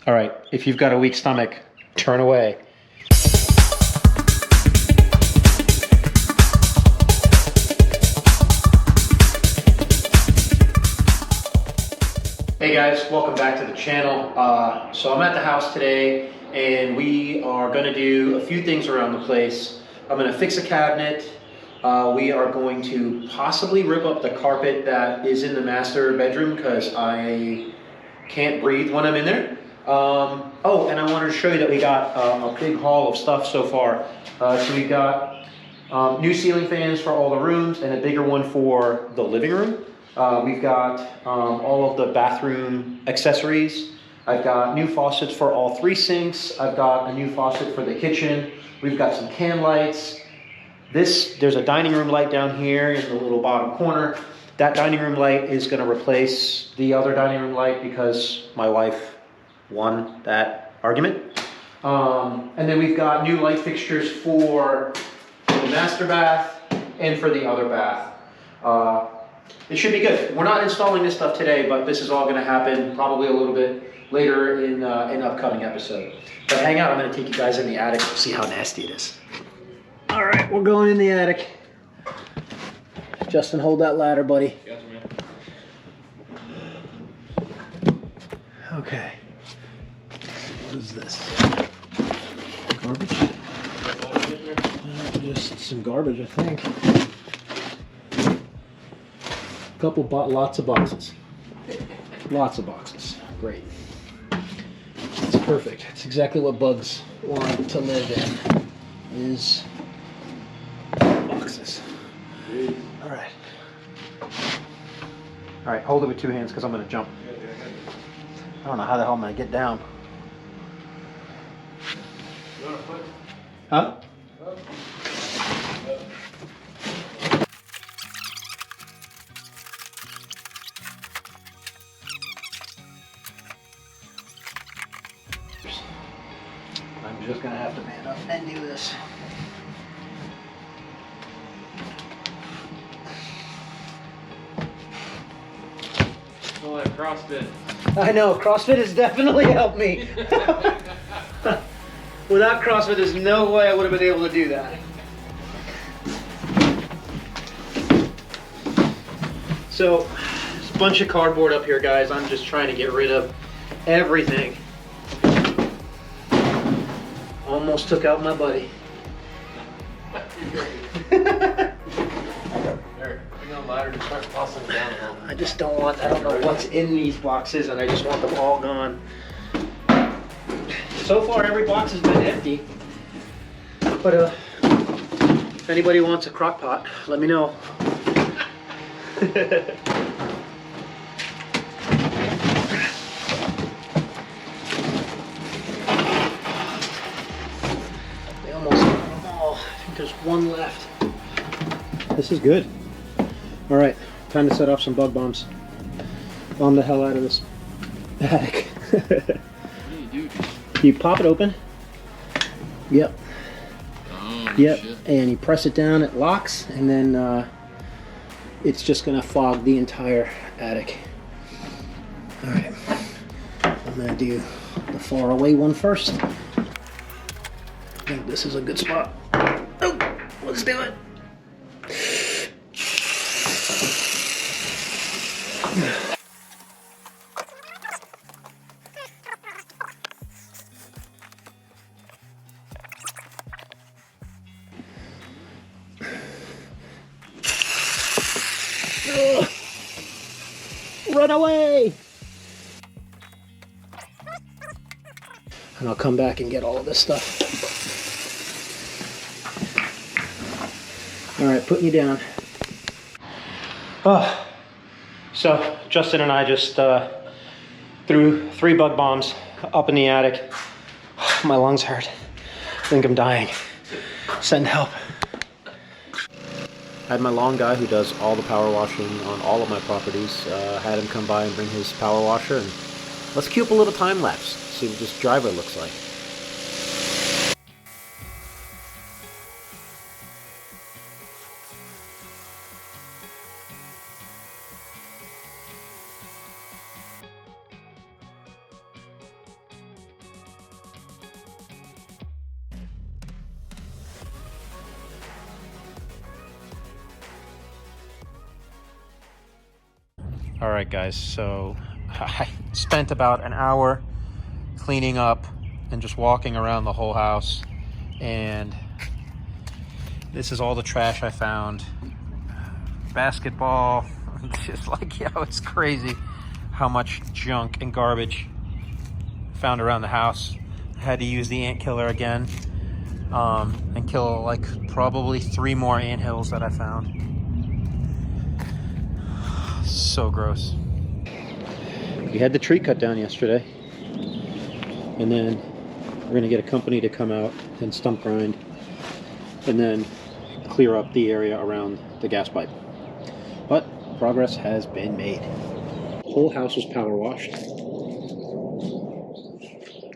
All right, if you've got a weak stomach, turn away. Hey guys, welcome back to the channel. So I'm at the house today and we are gonna do a few things around the place. I'm gonna fix a cabinet. We are going to possibly rip up the carpet that is in the master bedroom because I can't breathe when I'm in there. Oh, and I wanted to show you that we got a big haul of stuff so far. So we got new ceiling fans for all the rooms and a bigger one for the living room. We've got all of the bathroom accessories. I've got new faucets for all 3 sinks. I've got a new faucet for the kitchen. We've got some can lights. There's a dining room light down here in the little bottom corner. That dining room light is going to replace the other dining room light because my wife won that argument. And then we've got new light fixtures for the master bath and for the other bath. It should be good. We're not installing this stuff today, but this is all going to happen probably a little bit later in an upcoming episode. But hang out, I'm going to take you guys in the attic and see how nasty it is. All right, we're going in the attic. Justin, hold that ladder, buddy. Gotcha, man. Okay. What is this? Garbage? Just some garbage, I think. Lots of boxes. Lots of boxes. Great. That's perfect. It's exactly what bugs want to live in. Is boxes. All right. All right, hold it with 2 hands because I'm going to jump. I don't know how the hell I'm going to get down. Huh? I'm just going to have to man up and do this. Oh, that CrossFit. I know, CrossFit has definitely helped me. Without CrossFit, there's no way I would have been able to do that. So, there's a bunch of cardboard up here, guys. I'm just trying to get rid of everything. Almost took out my buddy. Ladder to start tossing it down a little. I just don't want, I don't know what's in these boxes and I just want them all gone. So far every box has been empty, but if anybody wants a crock pot, let me know. They almost got them all. I think there's one left. This is good. All right, time to set off some bug bombs. Bomb the hell out of this attic. What do you do? You pop it open. Yep. Oh, yep. shit. And you press it down, it locks, and then it's just gonna fog the entire attic. All right. I'm gonna do the far away one first. I think this is a good spot. Oh, let's do it. Run away! And I'll come back and get all of this stuff. All right, putting you down. Oh, so Justin and I just threw 3 bug bombs up in the attic. My lungs hurt. I think I'm dying. Send help. I had my lawn guy who does all the power washing on all of my properties, had him come by and bring his power washer, and let's cue up a little time lapse, see what this driveway looks like. All right, guys, so I spent about an hour cleaning up and just walking around the whole house, and this is all the trash I found. Basketball, just like, yo, it's crazy how much junk and garbage found around the house. I had to use the ant killer again, and kill like probably 3 more ant hills that I found. So gross. We had the tree cut down yesterday, and then we're gonna get a company to come out and stump grind and then clear up the area around the gas pipe. But progress has been made. The whole house was power washed,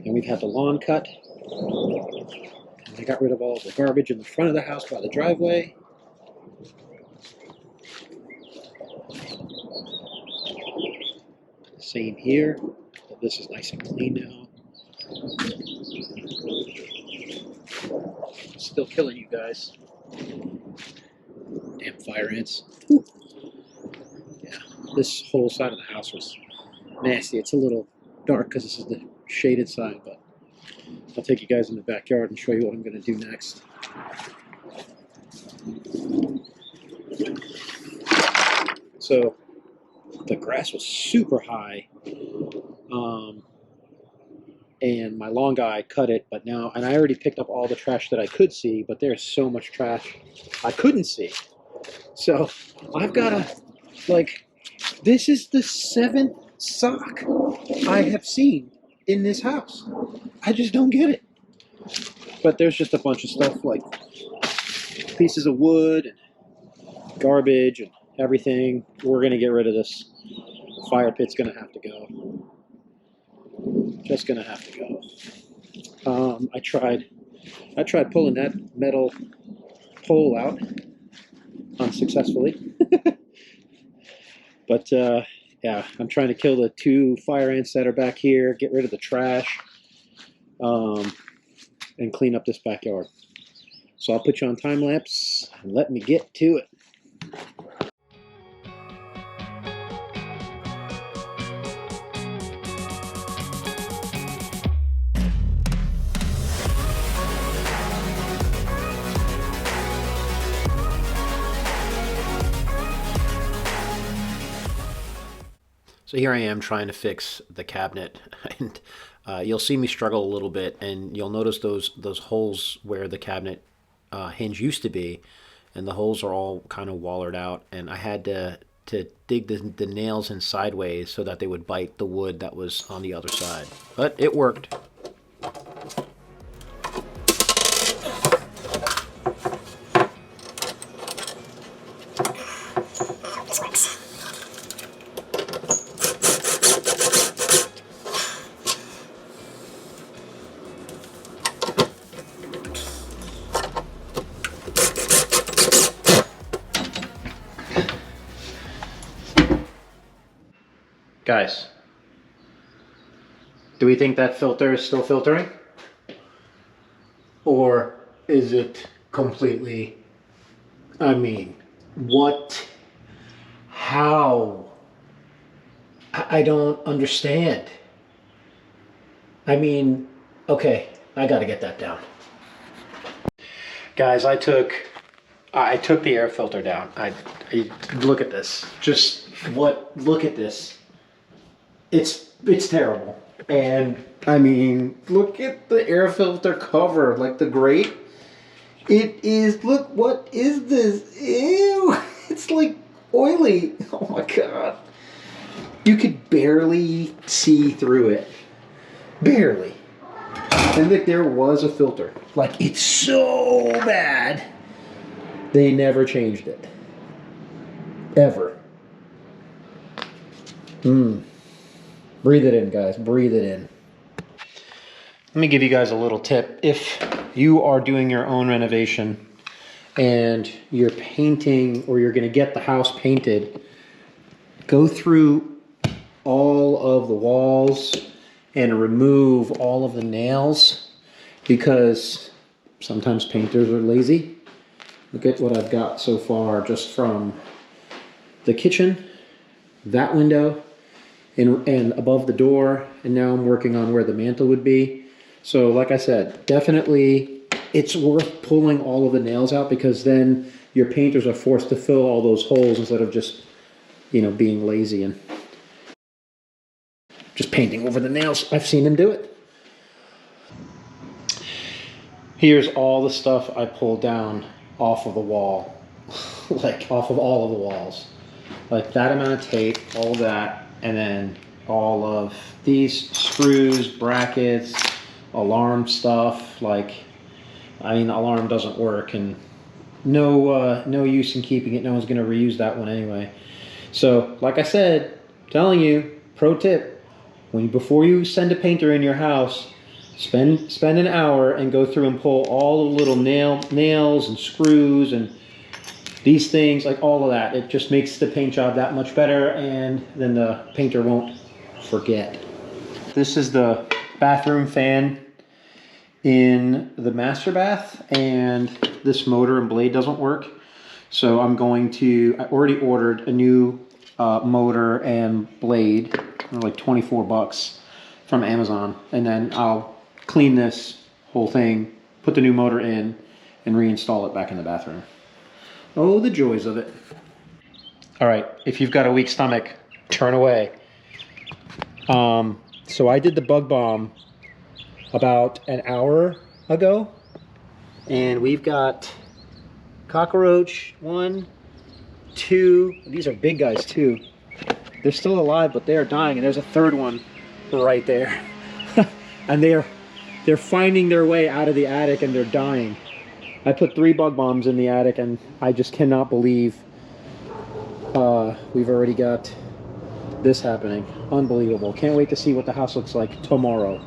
and we've had the lawn cut, and they got rid of all the garbage in the front of the house by the driveway. Same here. This is nice and clean now. Still killing you guys. Damn fire ants. Whew. Yeah, this whole side of the house was nasty. It's a little dark because this is the shaded side, but I'll take you guys in the backyard and show you what I'm going to do next. So the grass was super high, and my long guy cut it, but now, and I already picked up all the trash that I could see, but there's so much trash I couldn't see. So I've got to, like, this is the 7th sock I have seen in this house. I just don't get it. But there's just a bunch of stuff, like pieces of wood and garbage and everything. We're going to get rid of this. Fire pit's going to have to go. Just going to have to go. I tried pulling that metal pole out unsuccessfully. But yeah, I'm trying to kill the 2 fire ants that are back here, get rid of the trash, and clean up this backyard. So I'll put you on time lapse and let me get to it. So here I am trying to fix the cabinet, and you'll see me struggle a little bit, and you'll notice those holes where the cabinet hinge used to be, and the holes are all kind of wallered out, and I had to dig the nails in sideways so that they would bite the wood that was on the other side. But it worked. Guys, do we think that filter is still filtering? Or is it completely, I mean, what? How? I don't understand. I mean, okay, I gotta get that down. Guys, I took the air filter down. I look at this. Just look at this. It's terrible. And I mean, look at the air filter cover, like the grate. It is, look, what is this? Ew, it's like oily. Oh my God. You could barely see through it. Barely. And look, there was a filter. Like, it's so bad. They never changed it. Ever. Breathe it in, guys. Breathe it in. Let me give you guys a little tip. If you are doing your own renovation and you're painting, or you're going to get the house painted, go through all of the walls and remove all of the nails, because sometimes painters are lazy. Look at what I've got so far just from the kitchen that window and above the door, and now I'm working on where the mantle would be. So like I said, definitely it's worth pulling all of the nails out, because then your painters are forced to fill all those holes instead of just, you know, being lazy and just painting over the nails. I've seen them do it. Here's all the stuff I pulled down off of the wall, like off of all of the walls. Like that amount of tape, all that, and then all of these screws, brackets, alarm stuff. Like, I mean, the alarm doesn't work, and no use in keeping it. No one's gonna reuse that one anyway. So, like I said, I'm telling you, pro tip: before you send a painter in your house, spend an hour and go through and pull all the little nails and screws and these things, like all of that. It just makes the paint job that much better, and then the painter won't forget. This is the bathroom fan in the master bath, and this motor and blade doesn't work. So I already ordered a new motor and blade. They're like 24 bucks from Amazon, and then I'll clean this whole thing, put the new motor in, and reinstall it back in the bathroom. Oh, the joys of it. All right, if you've got a weak stomach, turn away. So I did the bug bomb about an hour ago, and we've got cockroach, 1, 2, these are big guys too. They're still alive, but they are dying, and there's a third one right there. And they're finding their way out of the attic, and they're dying. I put 3 bug bombs in the attic, and I just cannot believe we've already got this happening. Unbelievable. Can't wait to see what the house looks like tomorrow.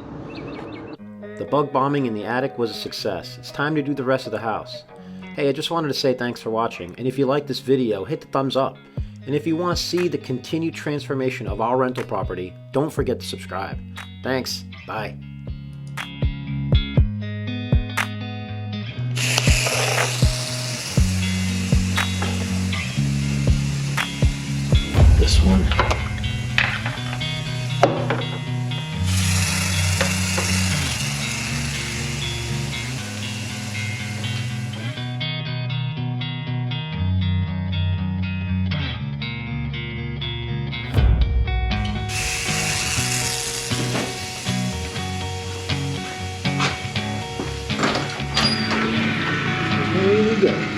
The bug bombing in the attic was a success. It's time to do the rest of the house. Hey, I just wanted to say thanks for watching, and if you like this video, hit the thumbs up. And if you want to see the continued transformation of our rental property, don't forget to subscribe. Thanks. Bye. This one. There we go.